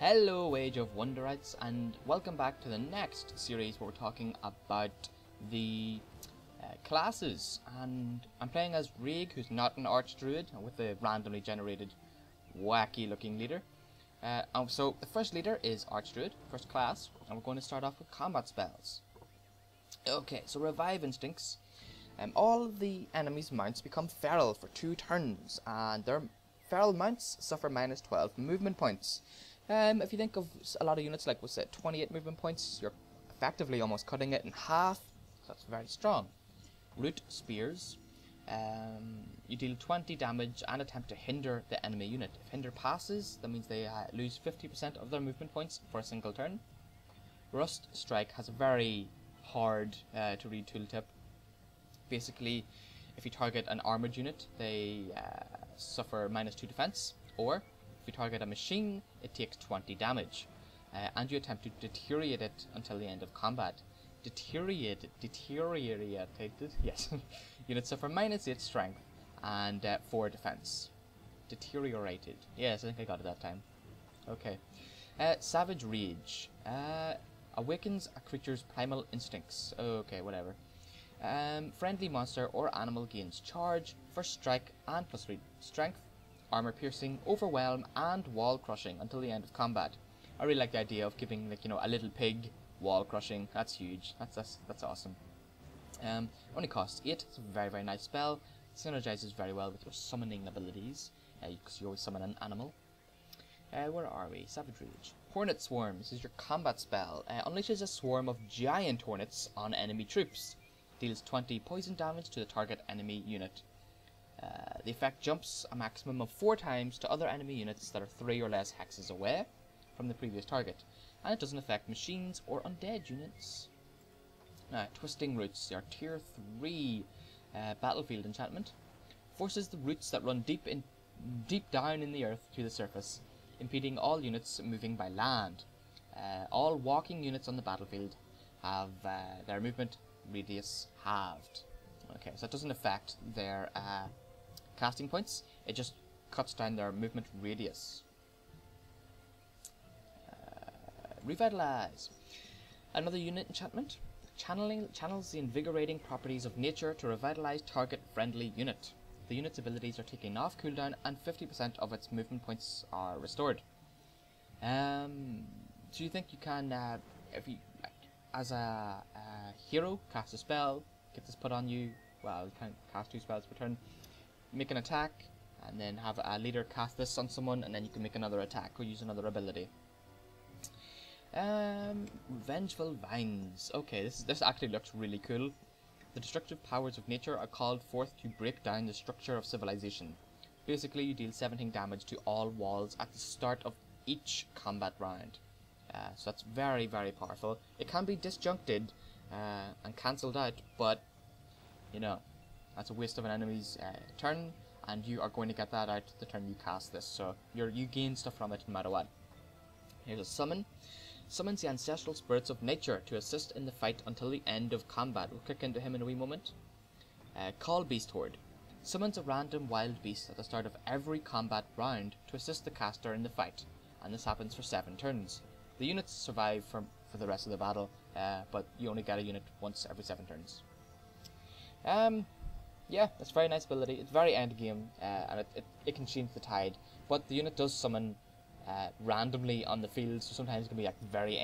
Hello Age of Wonderites, and welcome back to the next series where we're talking about the classes. And I'm playing as Rig, who's not an Archdruid, with a randomly generated wacky looking leader. So the first leader is Archdruid, first class, and we're going to start off with combat spells. Okay, so Revive Instincts. All of the enemies' mounts become feral for 2 turns, and their feral mounts suffer minus 12 movement points. If you think of a lot of units like, what's it, 28 movement points, you're effectively almost cutting it in half, so that's very strong. Root Spears. You deal 20 damage and attempt to hinder the enemy unit. If hinder passes, that means they lose 50% of their movement points for a single turn. Rust Strike has a very hard to read tooltip. Basically, if you target an armored unit, they suffer minus 2 defense, or if you target a machine, it takes 20 damage, and you attempt to deteriorate it until the end of combat. Deteriorated, yes. Units suffer minus 8 strength and 4 defense. Deteriorated, yes, I think I got it that time. Okay. Savage Rage. Awakens a creature's primal instincts. Okay, whatever. Friendly monster or animal gains charge, first strike, and +3 strength, armor piercing, overwhelm, and wall crushing until the end of combat. I really like the idea of giving, like, a little pig wall crushing. That's huge. That's awesome. Only costs 8. It's a very, very nice spell. Synergises very well with your summoning abilities, because you always summon an animal. Where are we? Savage Rage. Hornet Swarm. This is your combat spell. Unleashes a swarm of giant hornets on enemy troops. Deals 20 poison damage to the target enemy unit. The effect jumps a maximum of 4 times to other enemy units that are 3 or less hexes away from the previous target, and it doesn't affect machines or undead units. Twisting Roots. They are tier 3 battlefield enchantment. Forces the roots that run deep down in the earth to the surface, impeding all units moving by land. All walking units on the battlefield have their movement radius halved. Okay, so it doesn't affect their casting points, it just cuts down their movement radius. Revitalize. Another unit enchantment. Channels the invigorating properties of nature to revitalize target friendly unit. The unit's abilities are taken off cooldown and 50% of its movement points are restored. So you think you can, if you, as a hero, cast a spell, get this put on you, well, you can cast 2 spells per turn, make an attack, and then have a leader cast this on someone, and then you can make another attack or use another ability. Vengeful Vines. Okay, this actually looks really cool. The destructive powers of nature are called forth to break down the structure of civilization. Basically, you deal 17 damage to all walls at the start of each combat round. So that's very, very powerful. It can be disjuncted and cancelled out, but that's a waste of an enemy's turn, and you are going to get that out the turn you cast this, so you gain stuff from it no matter what. Here's a summon. Summons the Ancestral Spirits of nature to assist in the fight until the end of combat. We'll click into him in a wee moment. Call Beast Horde. Summons a random wild beast at the start of every combat round to assist the caster in the fight, and this happens for 7 turns. The units survive for the rest of the battle, but you only get a unit once every 7 turns. Yeah, it's a very nice ability. It's very end game, and it can change the tide. But the unit does summon randomly on the field, so sometimes it can be like the very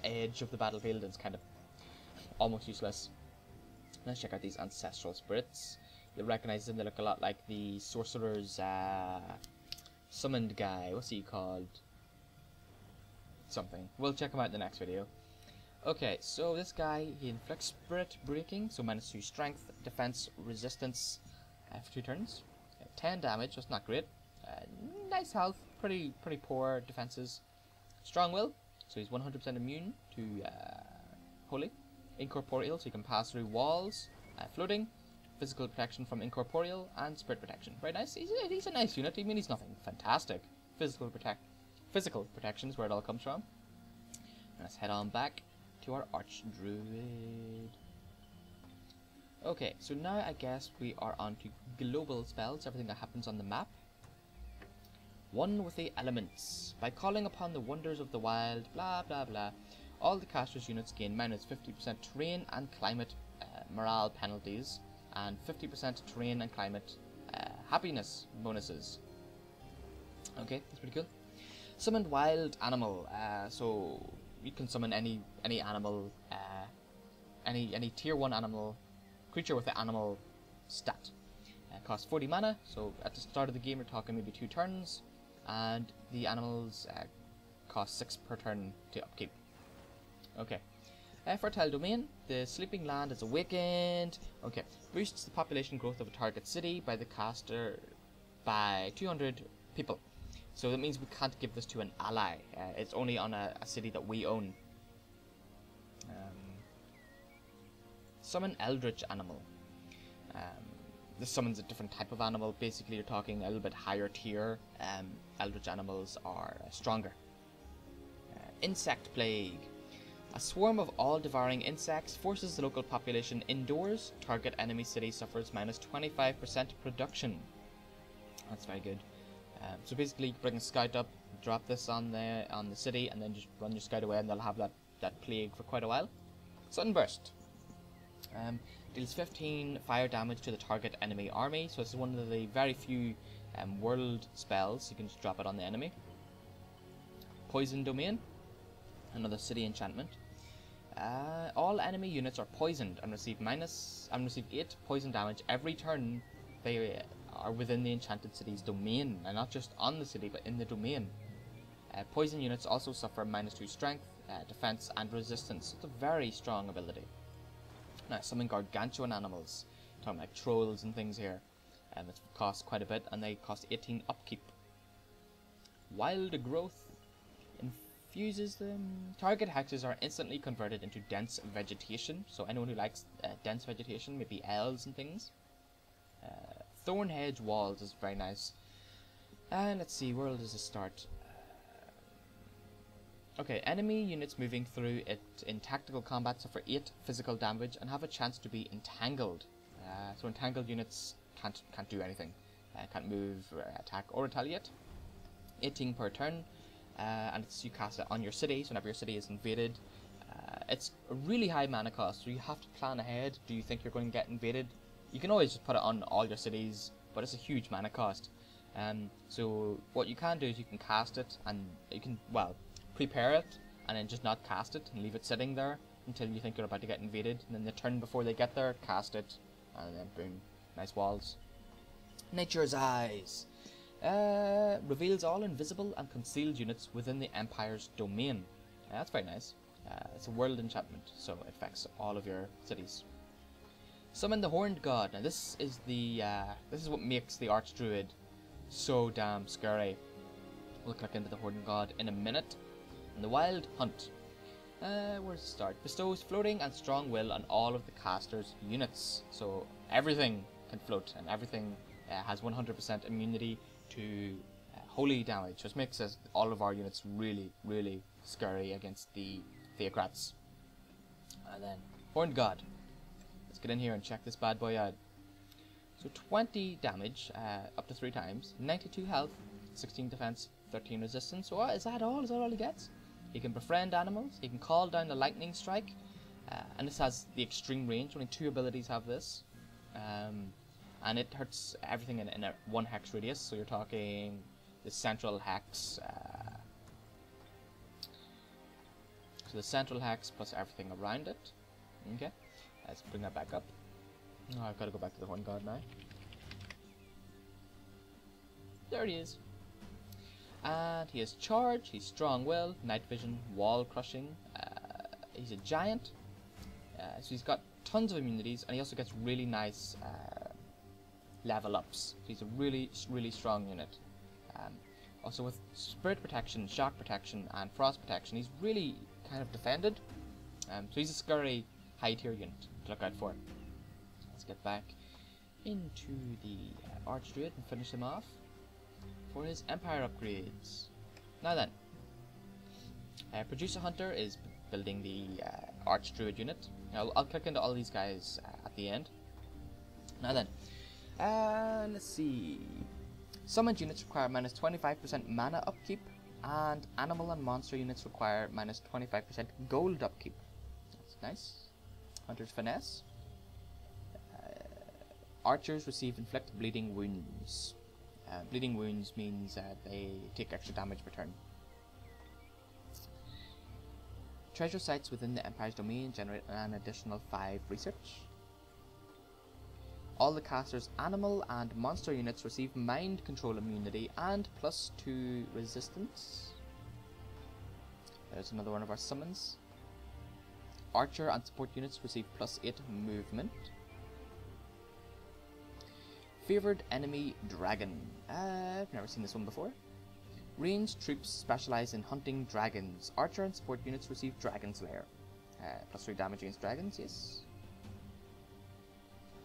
edge of the battlefield, and it's kind of almost useless. Let's check out these Ancestral Spirits. You'll recognize them. They look a lot like the Sorcerer's summoned guy. What's he called? Something. We'll check him out in the next video. Okay, so this guy, he inflicts Spirit Breaking, so minus 2 strength, defense, resistance for 2 turns. 10 damage, that's not great. Nice health, pretty poor defenses. Strong Will, so he's 100% immune to Holy. Incorporeal, so he can pass through walls. Floating, physical protection from incorporeal, and spirit protection. Very nice. He's a nice unit. I mean, he's nothing fantastic. Physical protection is where it all comes from. Let's head on back to our Archdruid. Okay, so now I guess we are on to global spells, everything that happens on the map. One with the elements. By calling upon the wonders of the wild, blah blah blah, all the caster's units gain minus 50% terrain and climate morale penalties, and 50% terrain and climate happiness bonuses. Okay, that's pretty cool. Summoned wild animal. So you can summon any animal, any tier 1 animal creature with the animal stat. Costs 40 mana, so at the start of the game we're talking maybe 2 turns, and the animals cost 6 per turn to upkeep. Okay. Fertile Domain. The sleeping land is awakened. Okay. Boosts the population growth of a target city by the caster by 200 people. So that means we can't give this to an ally. It's only on a city that we own. Summon Eldritch Animal. This summons a different type of animal. Basically, you're talking a little bit higher tier. Eldritch animals are stronger. Insect Plague. A swarm of all-devouring insects forces the local population indoors. Target enemy city suffers minus 25% production. That's very good. So basically, you bring a scout up, drop this on the city, and then just run your scout away, and they'll have that plague for quite a while. Sunburst. Deals 15 fire damage to the target enemy army. So this is one of the very few world spells. You can just drop it on the enemy. Poison Domain. Another city enchantment. All enemy units are poisoned and receive 8 poison damage every turn they are within the enchanted city's domain, and not just on the city but in the domain. Poison units also suffer minus 2 strength, defense and resistance. It's a very strong ability. Now, summon gargantuan animals, talking like trolls and things here. It costs quite a bit, and they cost 18 upkeep. Wild Growth. Infuses them. Target hexes are instantly converted into dense vegetation, so anyone who likes dense vegetation, maybe elves and things. Thorn Hedge Walls is very nice. And let's see, where does it start? Okay, enemy units moving through it in tactical combat suffer 8 physical damage and have a chance to be entangled. So entangled units can't do anything. Can't move, attack or retaliate. 18 per turn. And you cast it on your city, so whenever your city is invaded. It's a really high mana cost, so you have to plan ahead. Do you think you're going to get invaded? You can always just put it on all your cities, but it's a huge mana cost. So what you can do is you can cast it, and you can, well, prepare it, and then just not cast it, and leave it sitting there until you think you're about to get invaded, and then the turn before they get there, cast it, and then boom, nice walls. Nature's Eyes. Reveals all invisible and concealed units within the Empire's domain. That's very nice. It's a world enchantment, so it affects all of your cities. Summon the Horned God. Now this is what makes the Archdruid so damn scary. We'll click into the Horned God in a minute. And the Wild Hunt. Where's the start? Bestows floating and strong will on all of the caster's units. So everything can float, and everything has 100% immunity to holy damage, which makes all of our units really, really scary against the Theocrats. And then Horned God. Let's get in here and check this bad boy out. So 20 damage, up to 3 times, 92 health, 16 defense, 13 resistance. So is that all? Is that all he gets? He can befriend animals, he can call down a lightning strike, and this has the extreme range. Only 2 abilities have this. And it hurts everything in a 1 hex radius, so you're talking the central hex. So the central hex plus everything around it. Okay, let's bring that back up. Oh, I've got to go back to the Horned God now. There he is. And he has charge, he's strong will, night vision, wall crushing. He's a giant, so he's got tons of immunities, and he also gets really nice level ups. So he's a really, really strong unit. Also with spirit protection, shock protection, and frost protection, he's really kind of defended. So he's a scary high tier unit to look out for. Let's get back into the Archdruid and finish him off for his Empire upgrades. Now then, Producer Hunter is building the Archdruid unit. Now, I'll click into all these guys at the end. Now then, let's see. Summoned units require minus 25% mana upkeep, and animal and monster units require minus 25% gold upkeep. That's nice. Hunter's Finesse. Archers receive inflict bleeding wounds. Bleeding wounds means they take extra damage per turn. Treasure sites within the Empire's domain generate an additional 5 research. All the caster's animal and monster units receive mind control immunity and +2 resistance. There's another one of our summons. Archer and support units receive +8 movement. Favoured enemy dragon. I've never seen this one before. Ranged troops specialise in hunting dragons. Archer and support units receive Dragon Slayer. +3 damage against dragons, yes.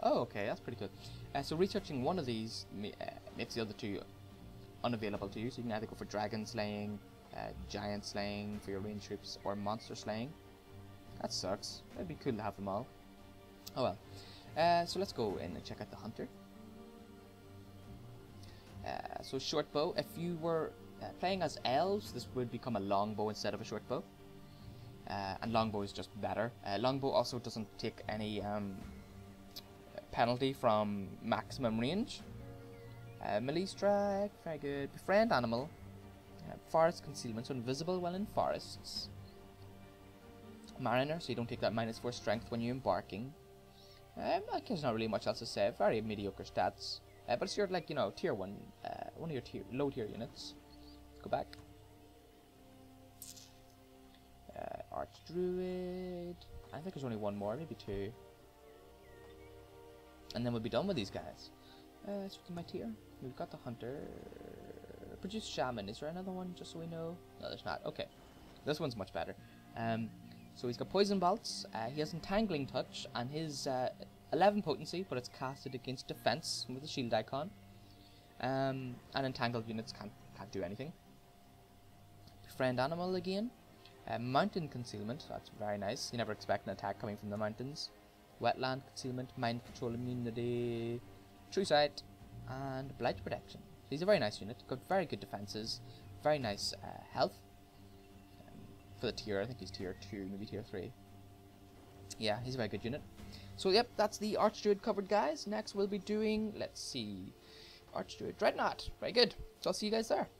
Oh, okay, that's pretty good. So researching one of these makes the other 2 unavailable to you. So you can either go for dragon slaying, giant slaying for your ranged troops, or monster slaying. That sucks. It'd be cool to have them all. Oh well. So let's go in and check out the hunter. So short bow. If you were playing as elves, this would become a longbow instead of a short bow. And longbow is just better. Longbow also doesn't take any penalty from maximum range. Melee strike, very good. Befriend animal. Forest concealment, so invisible while in forests. Mariner, so you don't take that -4 strength when you're embarking. I guess there's not really much else to say. Very mediocre stats. But it's your, like, you know, tier 1, one of your low tier units. Go back. Archdruid. I think there's only one more, maybe 2. And then we'll be done with these guys. Let's look at my tier. We've got the hunter. Produce shaman. Is there another one, just so we know? No, there's not. Okay. This one's much better. So he's got poison bolts. He has entangling touch, and his 11 potency, but it's casted against defense with the shield icon. And entangled units can't do anything. Befriend animal again. Mountain concealment. That's very nice. You never expect an attack coming from the mountains. Wetland concealment, mind control immunity, true sight, and blight protection. So he's a very nice unit. Got very good defenses, very nice health. For the tier, I think he's tier 2, maybe tier 3. Yeah, he's a very good unit. So yep, that's the Archdruid covered, guys. Next we'll be doing, let's see, Archdruid Dreadnought. Very good. So I'll see you guys there.